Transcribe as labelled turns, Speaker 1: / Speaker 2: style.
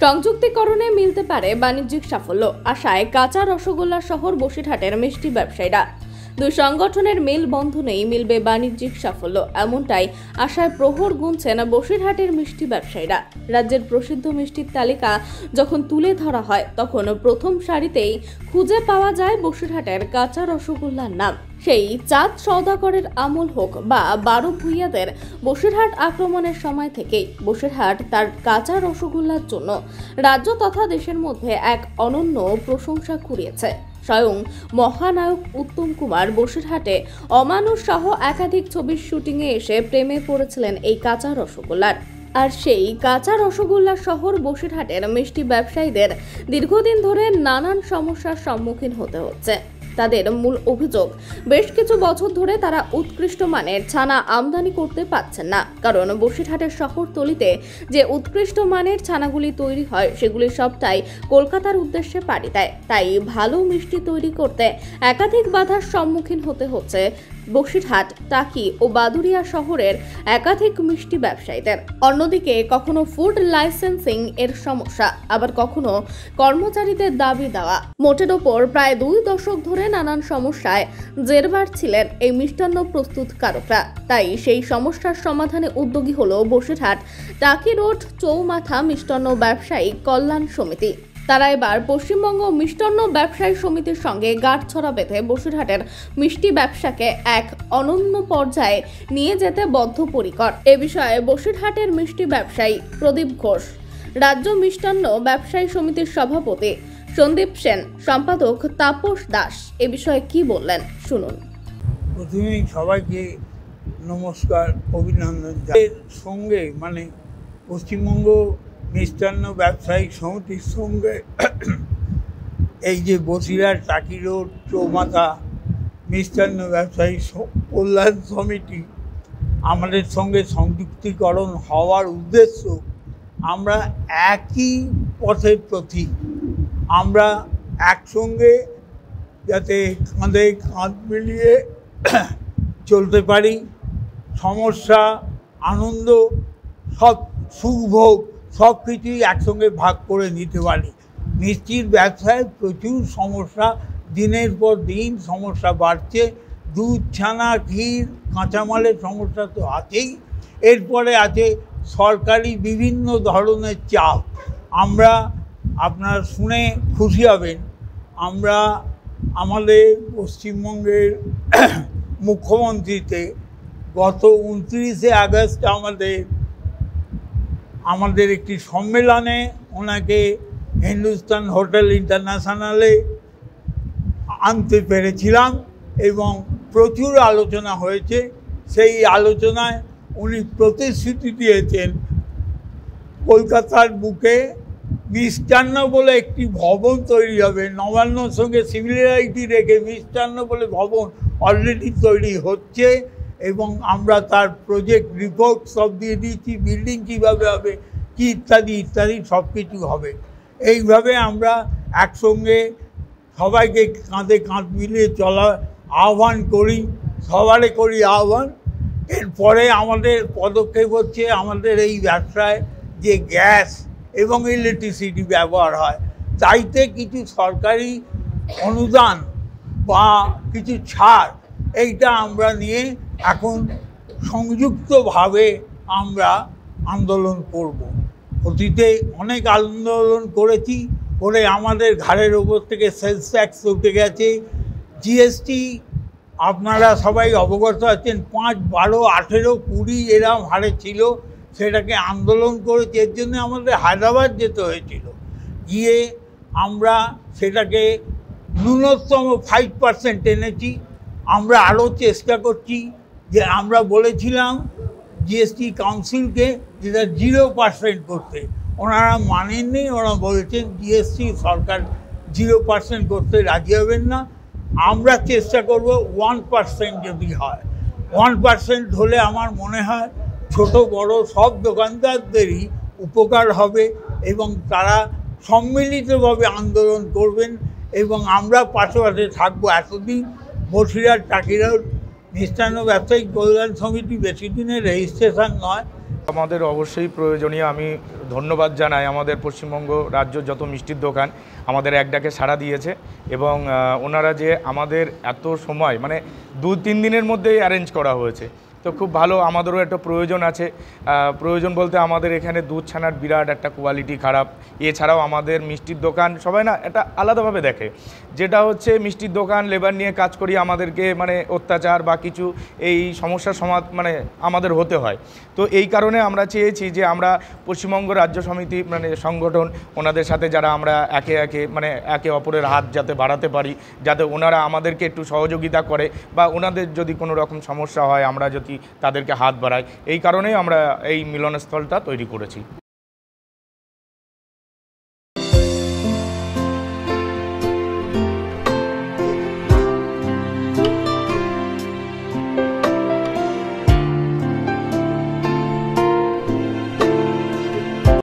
Speaker 1: সংযুক্তিকরণে মিলতে পারে বাণিজ্যিক সাফল্য, আশায় কাঁচা রসগোল্লা শহর বসিরহাটের মিষ্টি ব্যবসায়ীরা। দুই সংগঠনের মেল বন্ধনেই মিলবে বাণিজ্যিক সাফল্য, এমনটাই আশায় প্রহর গুনছেন বসিরহাটের মিষ্টি ব্যবসায়ীরা। রাজ্যের প্রসিদ্ধ মিষ্টির তালিকা যখন তুলে ধরা হয়, তখন প্রথম সারিতেই খুঁজে পাওয়া যায় বসিরহাটের কাঁচা রসগোল্লার নাম। সেই চাঁদ সওদাগরের আমল হোক বা বারো ভূঁইয়াদের বসিরহাট আক্রমণের সময় থেকেই বসিরহাট তার কাঁচা রসগোল্লার জন্য রাজ্য তথা দেশের মধ্যে এক অনন্য প্রশংসা কুড়িয়েছে। স্বয়ং মহানায়ক উত্তম কুমার বসিরহাটে অমানুষ সহ একাধিক ছবির শুটিংয়ে এসে প্রেমে পড়েছিলেন এই কাঁচা রসগোল্লার। আর সেই কাঁচা রসগোল্লা শহর বসিরহাটের মিষ্টি ব্যবসায়ীদের দীর্ঘদিন ধরে নানান সমস্যার সম্মুখীন হতে হচ্ছে। তাদের মূল অভিযোগ, বেশ কিছু বছর ধরে তারা উৎকৃষ্ট মানের ছানা আমদানি করতে পারছেন না, কারণ বসিরহাটের শহরতলিতে যে উৎকৃষ্ট মানের ছানাগুলি তৈরি হয় সেগুলি সবটাই কলকাতার উদ্দেশ্যে পাড়ি দেয়। তাই ভালো মিষ্টি তৈরি করতে একাধিক বাধার সম্মুখীন হতে হচ্ছে বসিরহাট, টাকি ও বাদুড়িয়া শহরের একাধিক মিষ্টি ব্যবসায়ীদের। অন্যদিকে কখনো ফুড লাইসেন্সিং এর সমস্যা, আবার কখনো কর্মচারীদের দাবি দেওয়া, মোটের ওপর প্রায় 2 দশক ধরে নানান সমস্যায় জেরবার ছিলেন এই মিষ্টান্ন প্রস্তুতকারকরা। তাই সেই সমস্যার সমাধানে উদ্যোগী হলো বসিরহাট টাকি রোড চৌমাথা মিষ্টান্ন ব্যবসায়ী কল্যাণ সমিতি। তারা এবার পশ্চিমবঙ্গ মিষ্টান্ন ব্যবসায়ী সমিতির সঙ্গে গাঁটছড়া বেঁধে বসিরহাটের মিষ্টি ব্যবসাকে এক অনন্য পর্যায়ে নিয়ে যেতে বদ্ধপরিকর। এ বিষয়ে বসিরহাটের মিষ্টি ব্যবসায়ী প্রদীপ ঘোষ, রাজ্য মিষ্টান্ন ব্যবসায়ী সমিতির সভাপতি সন্দীপ সেন, সম্পাদক তাপস দাস এ বিষয়ে কি বললেন শুনুন।
Speaker 2: প্রথমেই সবাইকে নমস্কার, অভিনন্দন। এর সঙ্গে মানে পশ্চিমবঙ্গ মিষ্টান্ন ব্যবসায়িক সমিতির সঙ্গে এই যে বসিরহাট টাকি রোড চৌমাথা মিষ্টান্ন ব্যবসায়ী কল্যাণ সমিতি আমাদের সঙ্গে সংযুক্তিকরণ হওয়ার উদ্দেশ্য, আমরা একই পথের প্রতীক। আমরা একসঙ্গে যাতে কাঁধে কাঁধ মিলিয়ে চলতে পারি, সমস্যা আনন্দ সব সুখভোগ সব কিছুই একসঙ্গে ভাগ করে নিতে পারি। মিষ্টির ব্যবসায় প্রচুর সমস্যা, দিনের পর দিন সমস্যা বাড়ছে। দুধ, ছানা, ক্ষীর, কাঁচামালের সমস্যা তো আছেই, এরপরে আছে সরকারি বিভিন্ন ধরনের চাপ। আমরা আপনারা শুনে খুশি হবেন, আমরা আমাদের পশ্চিমবঙ্গের মুখ্যমন্ত্রীতে গত 29শে আগস্ট আমাদের একটি সম্মেলনে ওনাকে হিন্দুস্তান হোটেল ইন্টারন্যাশনালে আনতে পেরেছিলাম এবং প্রচুর আলোচনা হয়েছে। সেই আলোচনায় উনি প্রতিশ্রুতি দিয়েছেন কলকাতার বুকে মিষ্টান্ন বলে একটি ভবন তৈরি হবে। নবান্নর সঙ্গে সিমিলারিটি রেখে মিষ্টান্ন বলে ভবন অলরেডি তৈরি হচ্ছে এবং আমরা তার প্রজেক্ট রিপোর্ট সব দিয়ে দিয়েছি। বিল্ডিং কীভাবে হবে, কী ইত্যাদি ইত্যাদি সব কিছু হবে। এইভাবে আমরা একসঙ্গে সবাইকে কাঁধে কাঁধ মিলিয়ে চলার আহ্বান করি, সবারে করি আহ্বান। এরপরে আমাদের পদক্ষেপ হচ্ছে আমাদের এই ব্যবসায় যে গ্যাস এবং ইলেকট্রিসিটি ব্যবহার হয়, তাইতে কিছু সরকারি অনুদান বা কিছু ছাড়, এইটা আমরা নিয়ে এখন সংযুক্তভাবে আমরা আন্দোলন করব। অতীতে অনেক আন্দোলন করেছি, করে আমাদের ঘাড়ের ওপর থেকে সেলস ট্যাক্স উঠে গেছে। জিএসটি আপনারা সবাই অবগত আছেন, 5, 12, 18, 20 এরকম হারে ছিল। সেটাকে আন্দোলন করেছে, এর জন্য আমাদের হায়দ্রাবাদ যেতে হয়েছিল। গিয়ে আমরা সেটাকে ন্যূনতম 5% এনেছি। আমরা আরও চেষ্টা করছি যে আমরা বলেছিলাম জিএসটি কাউন্সিলকে যেটা 0% করতে, ওনারা মানেননি। ওরা বলেছেন জিএসটি সরকার 0% করতে রাজি হবেন না। আমরা চেষ্টা করব 1% যদি হয়। 1% হলে আমার মনে হয় ছোট বড় সব দোকানদারদেরই উপকার হবে এবং তারা সম্মিলিতভাবে আন্দোলন করবেন এবং আমরা পাশে পাশে থাকবো। এতদিন বসিরহাট টাকি রোড মিষ্টান্ন ব্যবসায়িক কল্যাণ সমিতি বেশি দিনের রেজিস্ট্রেশন নয়।
Speaker 3: আমাদের অবশ্যই প্রয়োজনীয়। আমি ধন্যবাদ জানাই আমাদের পশ্চিমবঙ্গ রাজ্য যত মিষ্টির দোকান আমাদের এক ডাকে সাড়া দিয়েছে এবং ওনারা যে আমাদের এত সময় মানে 2-3 দিনের মধ্যেই অ্যারেঞ্জ করা হয়েছে, তো খুব ভালো। আমাদেরও একটা প্রয়োজন আছে, প্রয়োজন বলতে আমাদের এখানে দুধ ছানার বিরাট একটা কোয়ালিটি খারাপ। এছাড়াও আমাদের মিষ্টির দোকান সবাই না এটা আলাদাভাবে দেখে, যেটা হচ্ছে মিষ্টির দোকান লেবার নিয়ে কাজ করি, আমাদেরকে মানে অত্যাচার বা কিছু এই সমস্যার মানে আমাদের হতে হয়। তো এই কারণে আমরা চেয়েছি যে আমরা পশ্চিমবঙ্গ রাজ্য সমিতি মানে সংগঠন ওনাদের সাথে যারা আমরা একে অপরের হাত যাতে বাড়াতে পারি, যাতে ওনারা আমাদেরকে একটু সহযোগিতা করে বা ওনাদের যদি কোনো রকম সমস্যা হয় আমরা যদি তাদেরকে হাত বাড়াই, এই কারণেই আমরা এই মিলনস্থলটা তৈরি করেছি।